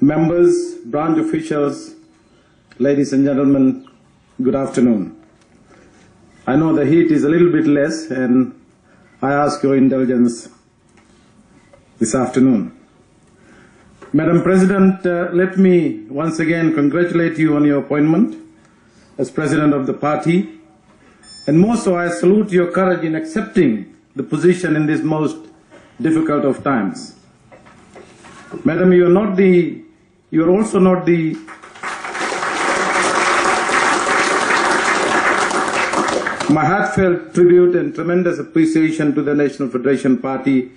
Members, branch officials, ladies and gentlemen, good afternoon. I know the heat is a little bit less and I ask your indulgence this afternoon. Madam President, let me once again congratulate you on your appointment as President of the party, and more so I salute your courage in accepting the position in this most difficult of times. Madam, you are also not the my heartfelt tribute and tremendous appreciation to the National Federation Party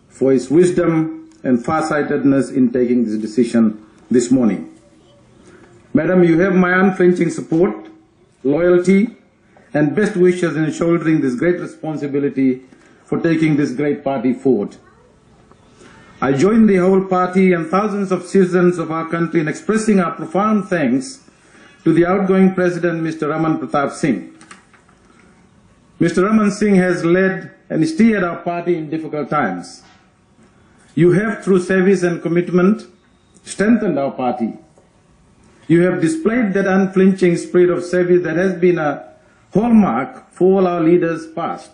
for its wisdom and farsightedness in taking this decision this morning. Madam, you have my unflinching support, loyalty, and best wishes in shouldering this great responsibility for taking this great party forward. I join the whole party and thousands of citizens of our country in expressing our profound thanks to the outgoing President, Mr. Raman Pratap Singh. Mr. Raman Singh has led and steered our party in difficult times. You have, through service and commitment, strengthened our party. You have displayed that unflinching spirit of service that has been a hallmark for all our leaders past.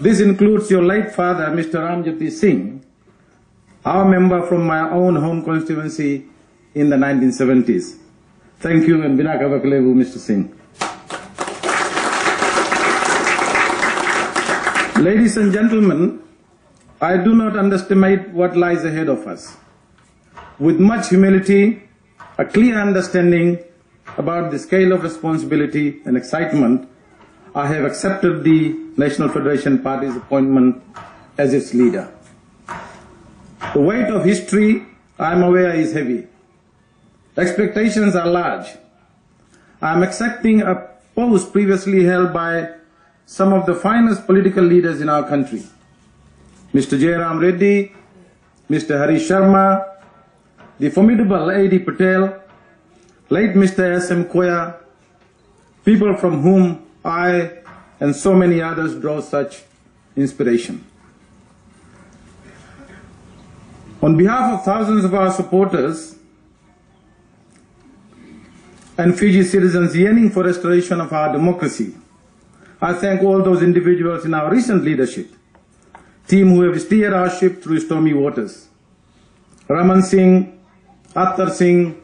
This includes your late father, Mr. Ramjyoti Singh, our member from my own home constituency in the 1970s. Thank you, and Binaka Vakalevu, Mr. Singh. Ladies and gentlemen, I do not underestimate what lies ahead of us. With much humility, a clear understanding about the scale of responsibility and excitement, I have accepted the National Federation Party's appointment as its leader. The weight of history, I am aware, is heavy. Expectations are large. I am accepting a post previously held by some of the finest political leaders in our country. Mr. Jairam Reddy, Mr. Harish Sharma, the formidable A.D. Patel, late Mr. S.M. Koya, people from whom I and so many others draw such inspiration. On behalf of thousands of our supporters and Fiji citizens yearning for restoration of our democracy, I thank all those individuals in our recent leadership team who have steered our ship through stormy waters. Raman Singh, Attar Singh,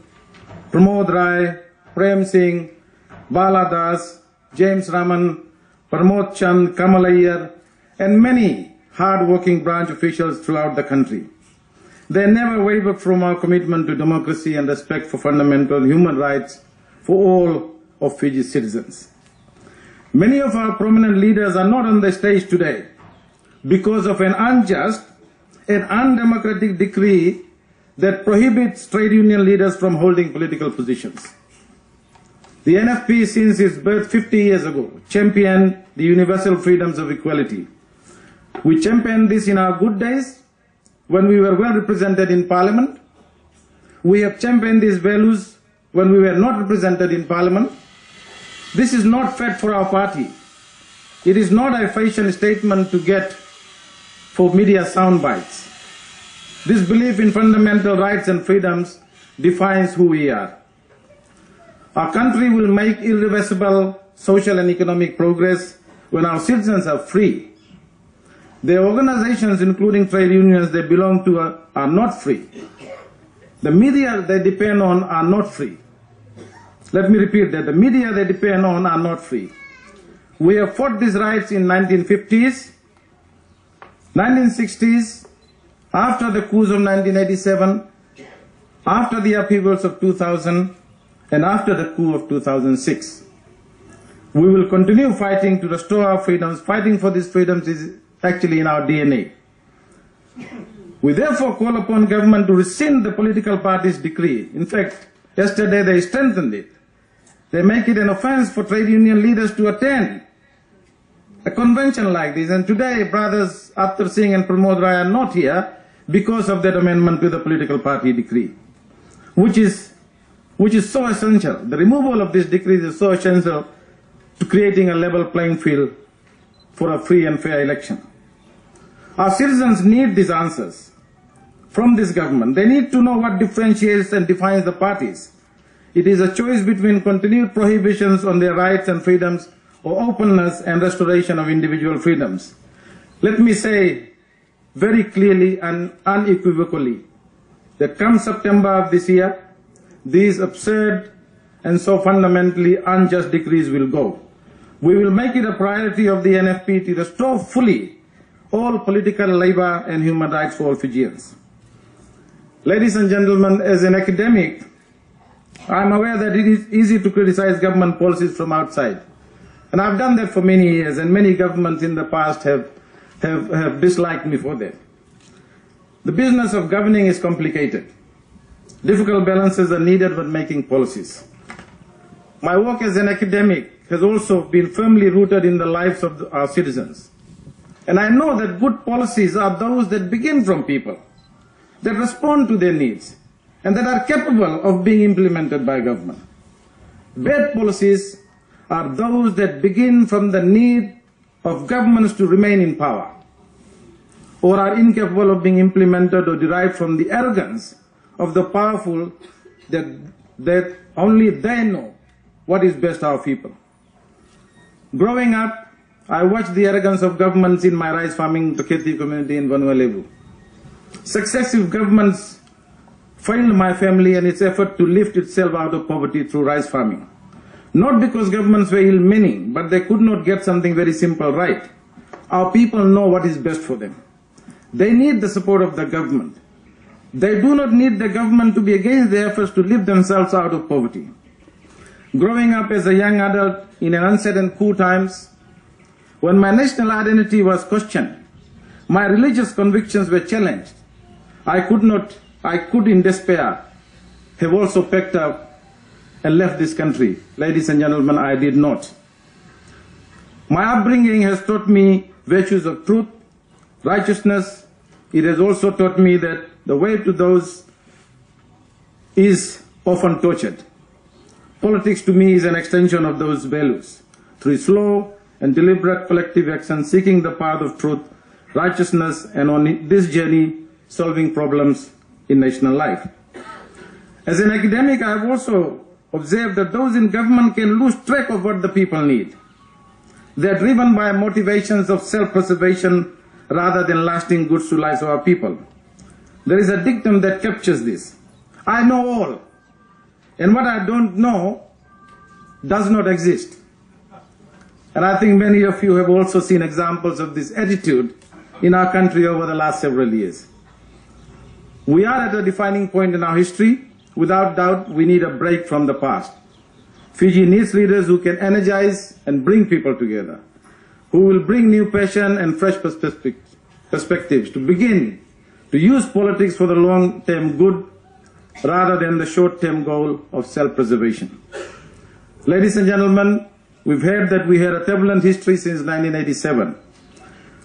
Pramod Rai, Prem Singh, Bala Das, James Raman, Pramod Chand, Kamal Iyer, and many hard-working branch officials throughout the country. They never wavered from our commitment to democracy and respect for fundamental human rights for all of Fiji's citizens. Many of our prominent leaders are not on the stage today because of an unjust and undemocratic decree that prohibits trade union leaders from holding political positions. The NFP, since its birth 50 years ago, championed the universal freedoms of equality. We championed this in our good days when we were well represented in Parliament. We have championed these values when we were not represented in Parliament. This is not fed for our party. It is not a fashion statement to get for media sound bites. This belief in fundamental rights and freedoms defines who we are. Our country will make irreversible social and economic progress when our citizens are free. The organizations, including trade unions they belong to, are not free. The media they depend on are not free. Let me repeat that. The media they depend on are not free. We have fought these rights in 1950s, 1960s, after the coups of 1987, after the upheavals of 2000, and after the coup of 2006. We will continue fighting to restore our freedoms. Fighting for these freedoms is actually in our DNA. We therefore call upon government to rescind the political party's decree. In fact, yesterday they strengthened it. They make it an offense for trade union leaders to attend a convention like this. And today, brothers Attar Singh and Pramod Rai are not here because of that amendment to the political party decree, which is so essential. The removal of this decree is so essential to creating a level playing field for a free and fair election. Our citizens need these answers. from this government. They need to know what differentiates and defines the parties. It is a choice between continued prohibitions on their rights and freedoms or openness and restoration of individual freedoms. Let me say very clearly and unequivocally that come September of this year, these absurd and so fundamentally unjust decrees will go. We will make it a priority of the NFP to restore fully all political, labor and human rights for all Fijians. Ladies and gentlemen, as an academic, I am aware that it is easy to criticize government policies from outside. And I've done that for many years, and many governments in the past have disliked me for that. The business of governing is complicated. Difficult balances are needed when making policies. My work as an academic has also been firmly rooted in the lives of our citizens. And I know that good policies are those that begin from people, that respond to their needs, and that are capable of being implemented by government. Bad policies are those that begin from the need of governments to remain in power, or are incapable of being implemented or derived from the arrogance of the powerful that only they know what is best for our people. Growing up, I watched the arrogance of governments in my rice farming Tuketi community in Vanuatu. Successive governments failed my family and its effort to lift itself out of poverty through rice farming. Not because governments were ill-meaning, but they could not get something very simple right. Our people know what is best for them. They need the support of the government. They do not need the government to be against their efforts to lift themselves out of poverty. Growing up as a young adult in an uncertain cool times, when my national identity was questioned, my religious convictions were challenged, I could in despair have also packed up and left this country. Ladies and gentlemen, I did not. My upbringing has taught me virtues of truth, righteousness. It has also taught me that the way to those is often tortured. Politics to me is an extension of those values. Through slow and deliberate collective action, seeking the path of truth, righteousness, and on this journey, solving problems in national life. As an academic, I have also observed that those in government can lose track of what the people need. They are driven by motivations of self-preservation rather than lasting goods to lives of our people. There is a dictum that captures this. I know all, and what I don't know does not exist. And I think many of you have also seen examples of this attitude in our country over the last several years. We are at a defining point in our history. Without doubt, we need a break from the past. Fiji needs leaders who can energize and bring people together, who will bring new passion and fresh perspectives to begin to use politics for the long-term good rather than the short-term goal of self-preservation. Ladies and gentlemen, we've heard that we had a turbulent history since 1987.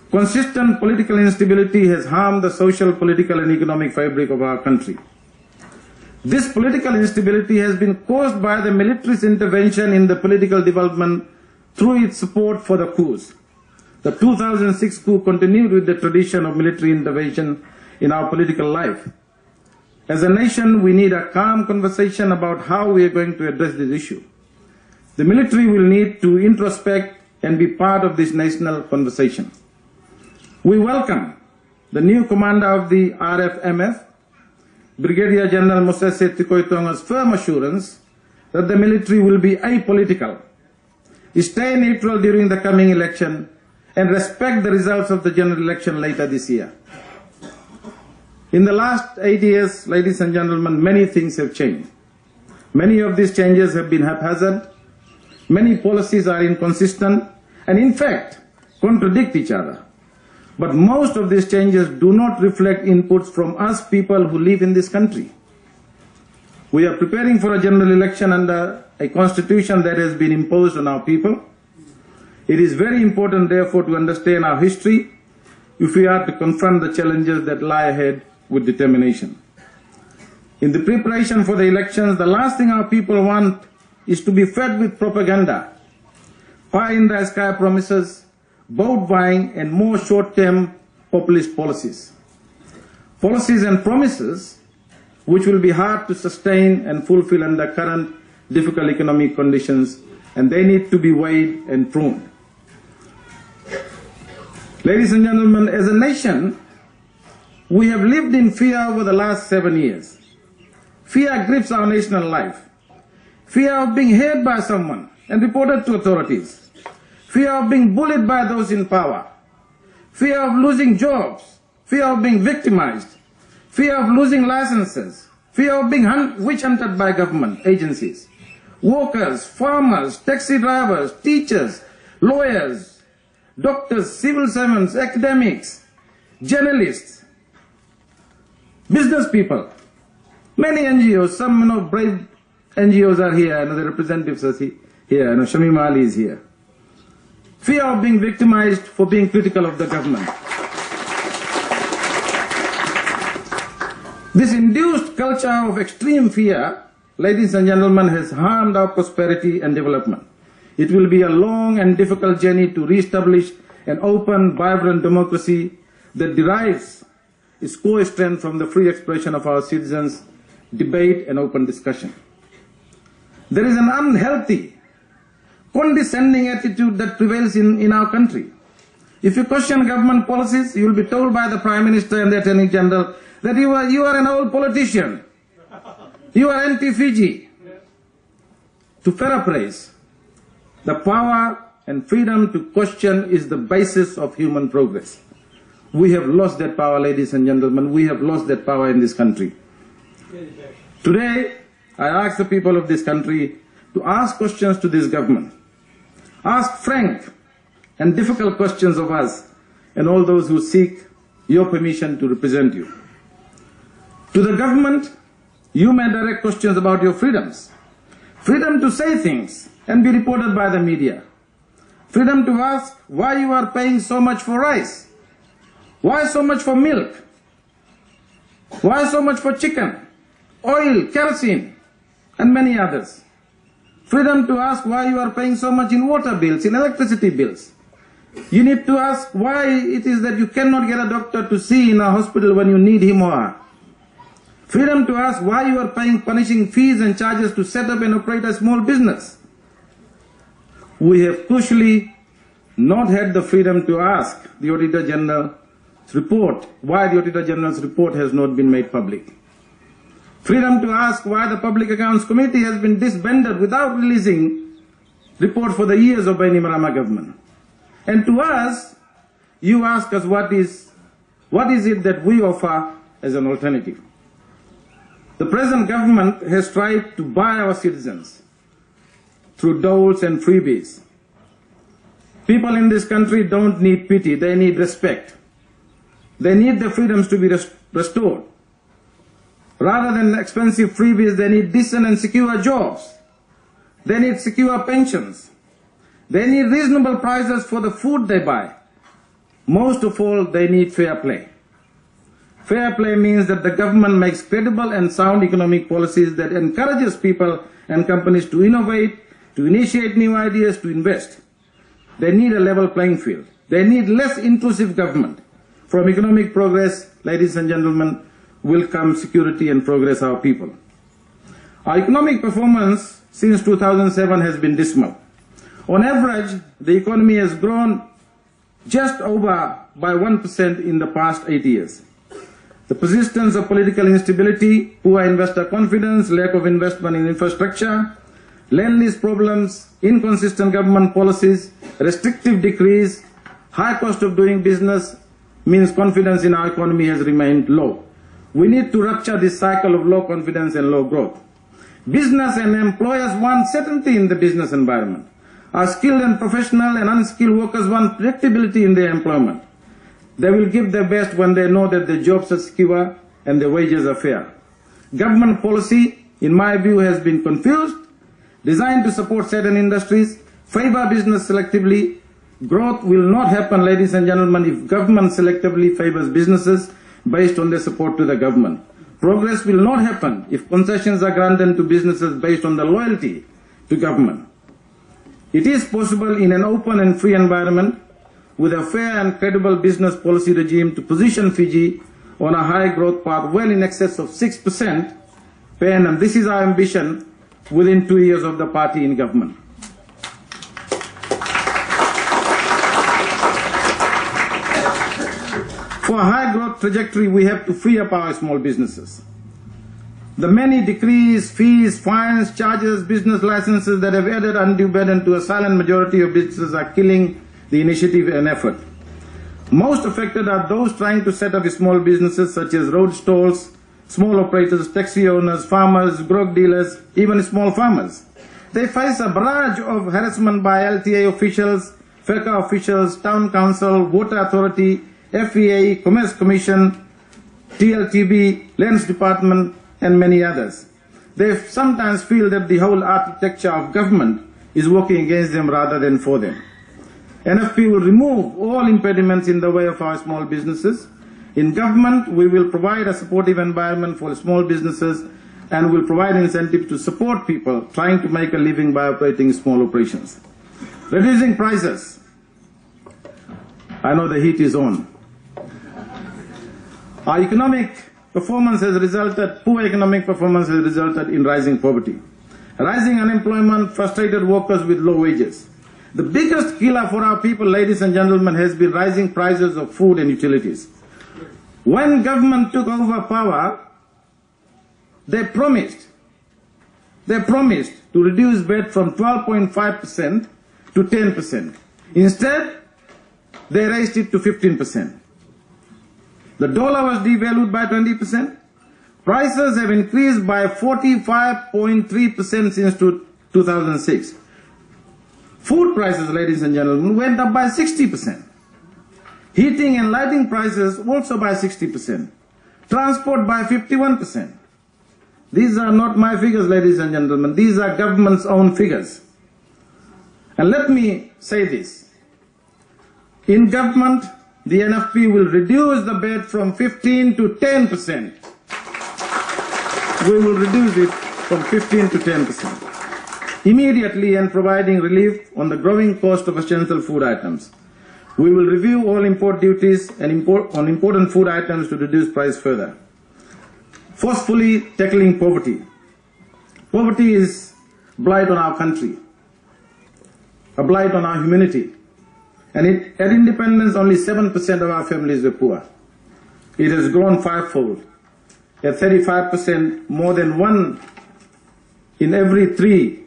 Consistent political instability has harmed the social, political and economic fabric of our country. This political instability has been caused by the military's intervention in the political development through its support for the coups. The 2006 coup continued with the tradition of military intervention in our political life. As a nation, we need a calm conversation about how we are going to address this issue. The military will need to introspect and be part of this national conversation. We welcome the new commander of the RFMF, Brigadier General Mosese Tikoitonga's firm assurance that the military will be apolitical, stay neutral during the coming election, and respect the results of the general election later this year. In the last 8 years, ladies and gentlemen, many things have changed. Many of these changes have been haphazard. Many policies are inconsistent and, in fact, contradict each other. But most of these changes do not reflect inputs from us people who live in this country. We are preparing for a general election under a constitution that has been imposed on our people. It is very important, therefore, to understand our history if we are to confront the challenges that lie ahead with determination. In the preparation for the elections, the last thing our people want is to be fed with propaganda, pie-in-the-sky promises, vote buying, and more short-term populist policies. policies and promises which will be hard to sustain and fulfill under current difficult economic conditions, and they need to be weighed and pruned. Ladies and gentlemen, as a nation, we have lived in fear over the last 7 years. Fear grips our national life. Fear of being hurt by someone and reported to authorities. Fear of being bullied by those in power. Fear of losing jobs. Fear of being victimized. Fear of losing licenses. Fear of being witch hunted by government agencies. Workers, farmers, taxi drivers, teachers, lawyers, doctors, civil servants, academics, journalists, business people, many NGOs, some brave NGOs are here, and the representatives are here, Shamima Ali is here. Fear of being victimized for being critical of the government. This induced culture of extreme fear, ladies and gentlemen, has harmed our prosperity and development. It will be a long and difficult journey to re-establish an open, vibrant democracy that derives its core strength from the free expression of our citizens, debate and open discussion. There is an unhealthy, condescending attitude that prevails in our country. If you question government policies, you will be told by the Prime Minister and the Attorney General that you are an old politician. You are anti-Fiji. To paraphrase, the power and freedom to question is the basis of human progress. We have lost that power, ladies and gentlemen. We have lost that power in this country. Today, I ask the people of this country to ask questions to this government. Ask frank and difficult questions of us and all those who seek your permission to represent you. To the government, you may direct questions about your freedoms. Freedom to say things and be reported by the media. Freedom to ask why you are paying so much for rice. Why so much for milk? Why so much for chicken, oil, kerosene, and many others? Freedom to ask why you are paying so much in water bills, in electricity bills. You need to ask why it is that you cannot get a doctor to see in a hospital when you need him or her. Freedom to ask why you are paying punishing fees and charges to set up and operate a small business. We have crucially not had the freedom to ask the Auditor General's report why the Auditor General's report has not been made public. Freedom to ask why the Public Accounts Committee has been disbanded without releasing report for the years of Bainimarama government. And to us, you ask us what is it that we offer as an alternative. The present government has tried to buy our citizens through doles and freebies. People in this country don't need pity, they need respect. They need their freedoms to be restored. Rather than expensive freebies, they need decent and secure jobs. They need secure pensions. They need reasonable prices for the food they buy. Most of all, they need fair play. Fair play means that the government makes credible and sound economic policies that encourages people and companies to innovate, to initiate new ideas, to invest. They need a level playing field. They need less intrusive government. From economic progress, ladies and gentlemen, will come security and progress our people. Our economic performance since 2007 has been dismal. On average, the economy has grown just over by 1% in the past 8 years. The persistence of political instability, poor investor confidence, lack of investment in infrastructure, land lease problems, inconsistent government policies, restrictive decrees, high cost of doing business means confidence in our economy has remained low. We need to rupture this cycle of low confidence and low growth. Business and employers want certainty in the business environment. Our skilled and professional and unskilled workers want predictability in their employment. They will give their best when they know that their jobs are secure and their wages are fair. Government policy, in my view, has been confused, designed to support certain industries, favor business selectively. Growth will not happen, ladies and gentlemen, if government selectively favors businesses based on their support to the government. Progress will not happen if concessions are granted to businesses based on the loyalty to government. It is possible in an open and free environment with a fair and credible business policy regime to position Fiji on a high growth path well in excess of 6% per annum. This is our ambition within 2 years of the party in government. For a high growth trajectory, we have to free up our small businesses. The many decrees, fees, fines, charges, business licenses that have added undue burden to a silent majority of businesses are killing the initiative and effort. Most affected are those trying to set up small businesses such as road stalls, small operators, taxi owners, farmers, grog dealers, even small farmers. They face a barrage of harassment by LTA officials, FECA officials, town council, water authority, FEA, Commerce Commission, TLTB, Lands Department, and many others. They sometimes feel that the whole architecture of government is working against them rather than for them. NFP will remove all impediments in the way of our small businesses. In government, we will provide a supportive environment for small businesses and will provide incentives to support people trying to make a living by operating small operations. Reducing prices. I know the heat is on. Our economic performance has resulted, poor economic performance has resulted in rising poverty. Rising unemployment, frustrated workers with low wages. The biggest killer for our people, ladies and gentlemen, has been rising prices of food and utilities. When government took over power, they promised to reduce VAT from 12.5% to 10%. Instead, they raised it to 15%. The dollar was devalued by 20%. Prices have increased by 45.3% since 2006. Food prices, ladies and gentlemen, went up by 60%. Heating and lighting prices also by 60%. Transport by 51%. These are not my figures, ladies and gentlemen. These are government's own figures. And let me say this. In government, the NFP will reduce the VAT from 15 to 10%. We will reduce it from 15 to 10%. Immediately, and providing relief on the growing cost of essential food items. We will review all import duties and on important food items to reduce price further. Forcefully tackling poverty. Poverty is a blight on our country, a blight on our humanity. And at independence, only 7% of our families were poor. It has grown fivefold. At 35%, more than 1 in every 3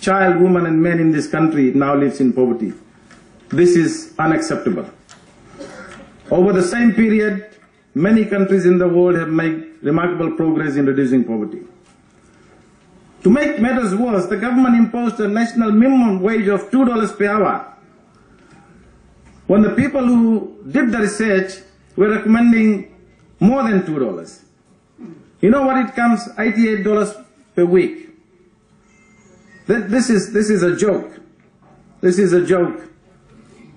child, women, and men in this country now lives in poverty. This is unacceptable. Over the same period, many countries in the world have made remarkable progress in reducing poverty. To make matters worse, the government imposed a national minimum wage of $2 per hour, when the people who did the research were recommending more than $2. You know what it comes? $88 per week. This is a joke. This is a joke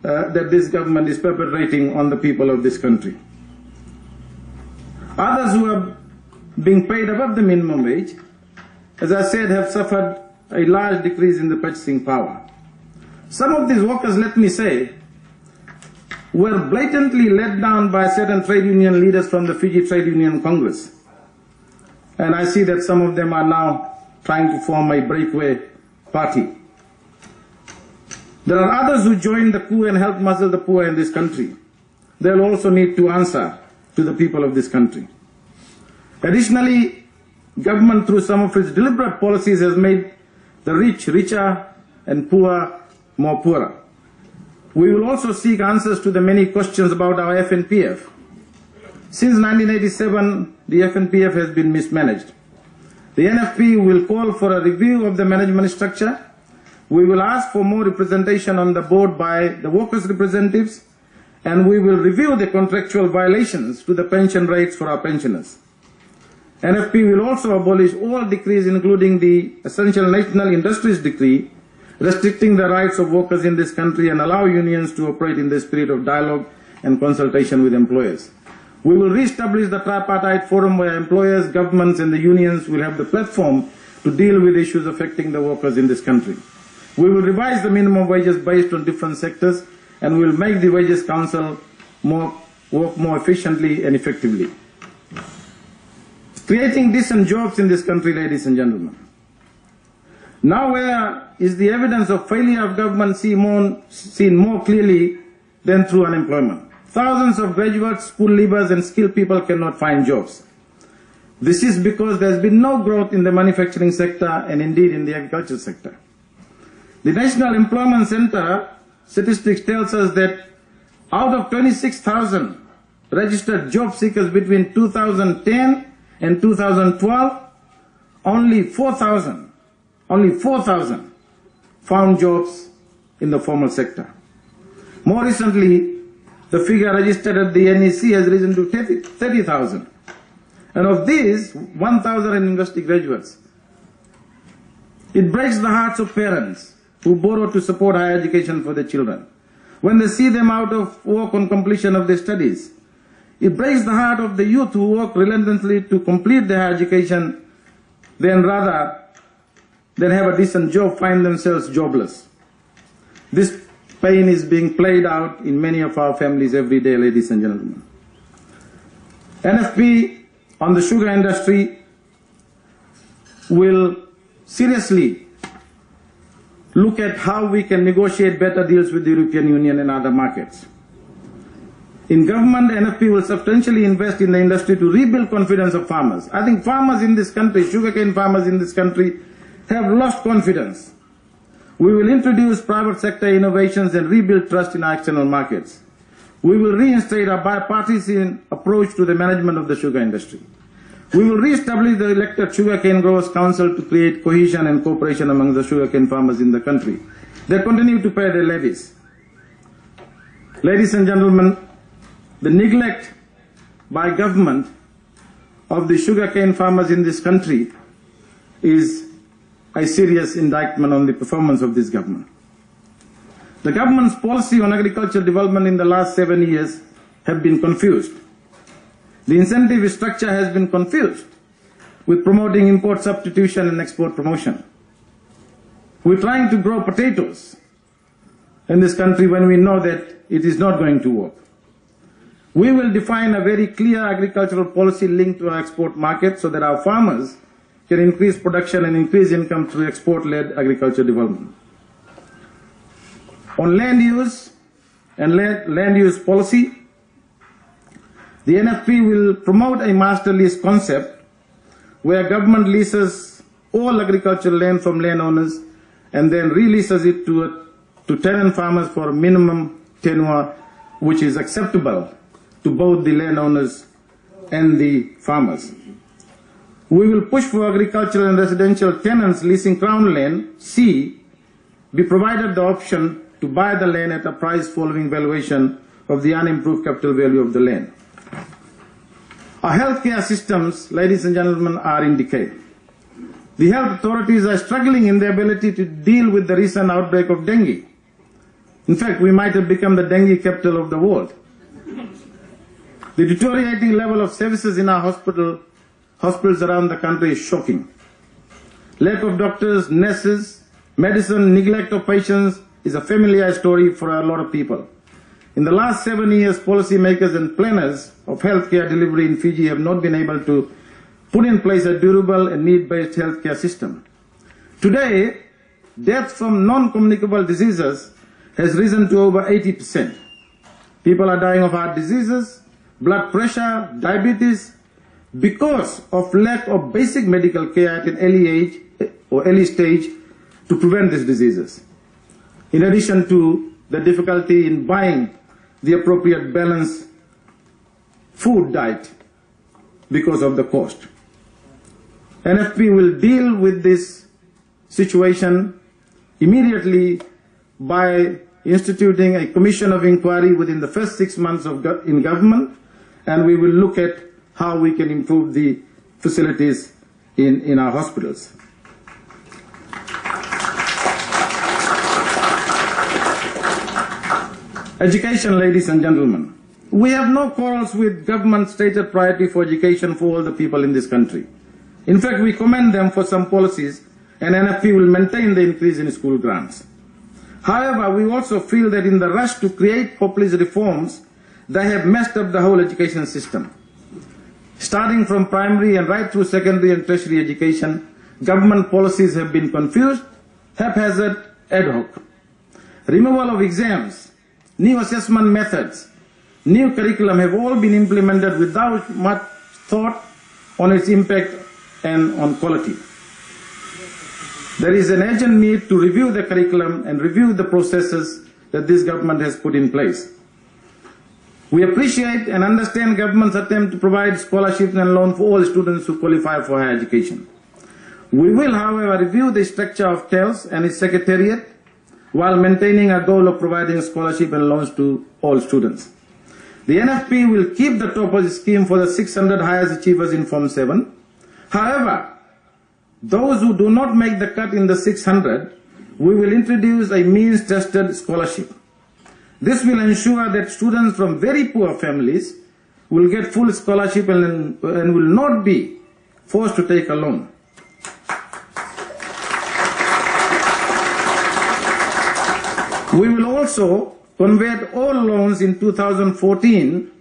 that this government is perpetrating on the people of this country. Others who are being paid above the minimum wage, as I said, have suffered a large decrease in the purchasing power. Some of these workers, let me say, were blatantly let down by certain trade union leaders from the Fiji Trade Union Congress. And I see that some of them are now trying to form a breakaway party. There are others who joined the coup and helped muzzle the poor in this country. They'll also need to answer to the people of this country. Additionally, government, through some of its deliberate policies, has made the rich richer and poor more poorer. We will also seek answers to the many questions about our FNPF. Since 1987, the FNPF has been mismanaged. The NFP will call for a review of the management structure. We will ask for more representation on the board by the workers' representatives, and we will review the contractual violations to the pension rates for our pensioners. NFP will also abolish all decrees, including the Essential National Industries Decree, restricting the rights of workers in this country, and allow unions to operate in the spirit of dialogue and consultation with employers. We will re-establish the tripartite forum where employers, governments, and the unions will have the platform to deal with issues affecting the workers in this country. We will revise the minimum wages based on different sectors, and we will make the Wages Council more work more efficiently and effectively. Creating decent jobs in this country, ladies and gentlemen. Now where is the evidence of failure of government seen more clearly than through unemployment? Thousands of graduates, school leavers and skilled people cannot find jobs. This is because there has been no growth in the manufacturing sector and indeed in the agriculture sector. The National Employment Center statistics tells us that out of 26,000 registered job seekers between 2010 and 2012, only 4,000 found jobs in the formal sector. More recently, the figure registered at the NEC has risen to 30,000. And of these, 1,000 are university graduates. It breaks the hearts of parents who borrow to support higher education for their children. When they see them out of work on completion of their studies, it breaks the heart of the youth who work relentlessly to complete their higher education, then rather than have a decent job, find themselves jobless. This pain is being played out in many of our families every day, ladies and gentlemen. NFP on the sugar industry will seriously look at how we can negotiate better deals with the European Union and other markets. In government, NFP will substantially invest in the industry to rebuild confidence of farmers. I think farmers in this country, sugarcane farmers in this country, have lost confidence. We will introduce private sector innovations and rebuild trust in our external markets. We will reinstate a bipartisan approach to the management of the sugar industry. We will re-establish the elected Sugarcane Growers Council to create cohesion and cooperation among the sugarcane farmers in the country. They continue to pay their levies. Ladies and gentlemen, the neglect by government of the sugarcane farmers in this country is a serious indictment on the performance of this government. The government's policy on agricultural development in the last 7 years have been confused. The incentive structure has been confused with promoting import substitution and export promotion. We're trying to grow potatoes in this country when we know that it is not going to work. We will define a very clear agricultural policy linked to our export market so that our farmers can increase production and increase income through export-led agriculture development. On land use and land use policy, the NFP will promote a master lease concept where government leases all agricultural land from landowners and then releases it to tenant farmers for a minimum tenure which is acceptable to both the landowners and the farmers. We will push for agricultural and residential tenants leasing crown land, C, be provided the option to buy the land at a price following valuation of the unimproved capital value of the land. Our healthcare systems, ladies and gentlemen, are in decay. The health authorities are struggling in their ability to deal with the recent outbreak of dengue. In fact, we might have become the dengue capital of the world. The deteriorating level of services in our hospitals around the country is shocking. Lack of doctors, nurses, medicine, neglect of patients is a familiar story for a lot of people. In the last 7 years, policymakers and planners of healthcare delivery in Fiji have not been able to put in place a durable and need-based healthcare system. Today, death from non-communicable diseases has risen to over 80%. People are dying of heart diseases, blood pressure, diabetes, because of lack of basic medical care at an early age or early stage to prevent these diseases. In addition to the difficulty in buying the appropriate balanced food diet because of the cost. NFP will deal with this situation immediately by instituting a commission of inquiry within the first 6 months in government, and we will look at how we can improve the facilities in our hospitals. Education, ladies and gentlemen. We have no quarrels with government's stated priority for education for all the people in this country. In fact, we commend them for some policies, and NFP will maintain the increase in school grants. However, we also feel that in the rush to create populist reforms, they have messed up the whole education system. Starting from primary and right through secondary and tertiary education, government policies have been confused, haphazard, ad hoc. Removal of exams, new assessment methods, new curriculum have all been implemented without much thought on its impact and on quality. There is an urgent need to review the curriculum and review the processes that this government has put in place. We appreciate and understand government's attempt to provide scholarships and loans for all students who qualify for higher education. We will, however, review the structure of TELS and its secretariat while maintaining our goal of providing scholarship and loans to all students. The NFP will keep the top of the scheme for the 600 highest achievers in Form 7. However, those who do not make the cut in the 600, we will introduce a means-tested scholarship. This will ensure that students from very poor families will get full scholarship and will not be forced to take a loan. We will also convert all loans in 2014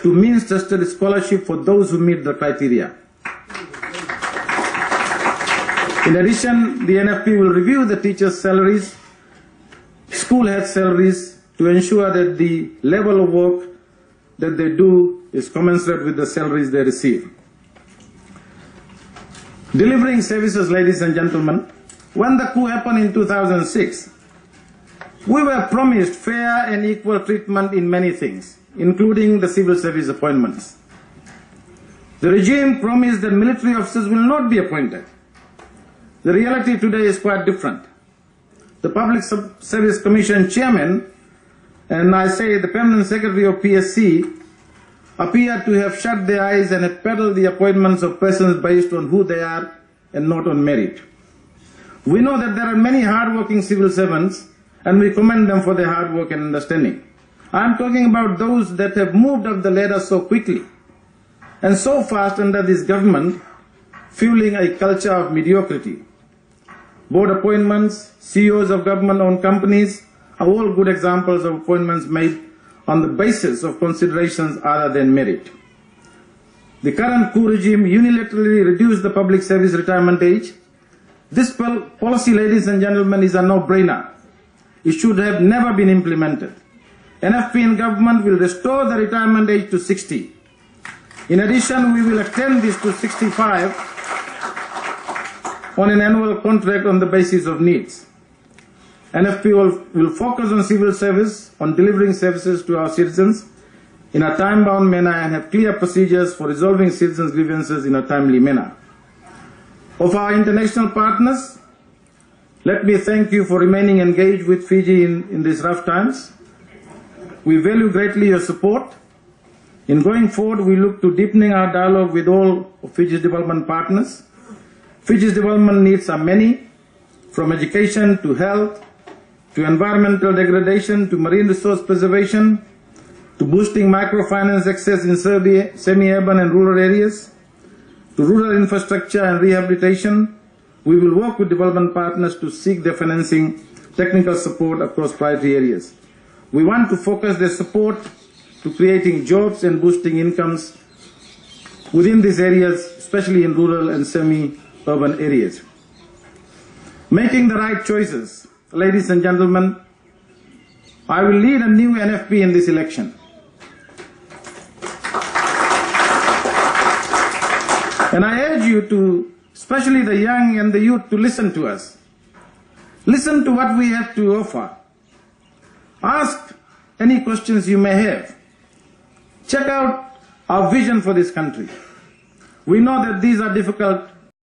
to means-tested scholarship for those who meet the criteria. In addition, the NFP will review the teachers' salaries, school head salaries, to ensure that the level of work that they do is commensurate with the salaries they receive. Delivering services, ladies and gentlemen, when the coup happened in 2006, we were promised fair and equal treatment in many things, including the civil service appointments. The regime promised that military officers will not be appointed. The reality today is quite different. The Public Service Commission chairman, and I say the permanent secretary of PSC, appear to have shut their eyes and have peddled the appointments of persons based on who they are and not on merit. We know that there are many hard-working civil servants, and we commend them for their hard work and understanding. I am talking about those that have moved up the ladder so quickly and so fast under this government, fueling a culture of mediocrity. Board appointments, CEOs of government-owned companies are all good examples of appointments made on the basis of considerations other than merit. The current coup regime unilaterally reduced the public service retirement age. This policy, ladies and gentlemen, is a no-brainer. It should have never been implemented. NFP and government will restore the retirement age to 60. In addition, we will extend this to 65 on an annual contract on the basis of needs. NFP will focus on civil service, on delivering services to our citizens in a time-bound manner and have clear procedures for resolving citizens' grievances in a timely manner. Of our international partners, let me thank you for remaining engaged with Fiji in these rough times. We value greatly your support. In going forward, we look to deepening our dialogue with all of Fiji's development partners. Fiji's development needs are many, from education to health, to environmental degradation, to marine resource preservation, to boosting microfinance access in semi-urban and rural areas, to rural infrastructure and rehabilitation. We will work with development partners to seek their financing, technical support across priority areas. We want to focus their support to creating jobs and boosting incomes within these areas, especially in rural and semi-urban areas. Making the right choices. Ladies and gentlemen, I will lead a new NFP in this election. And I urge you to, especially the young and the youth, to listen to us. Listen to what we have to offer. Ask any questions you may have. Check out our vision for this country. We know that these are difficult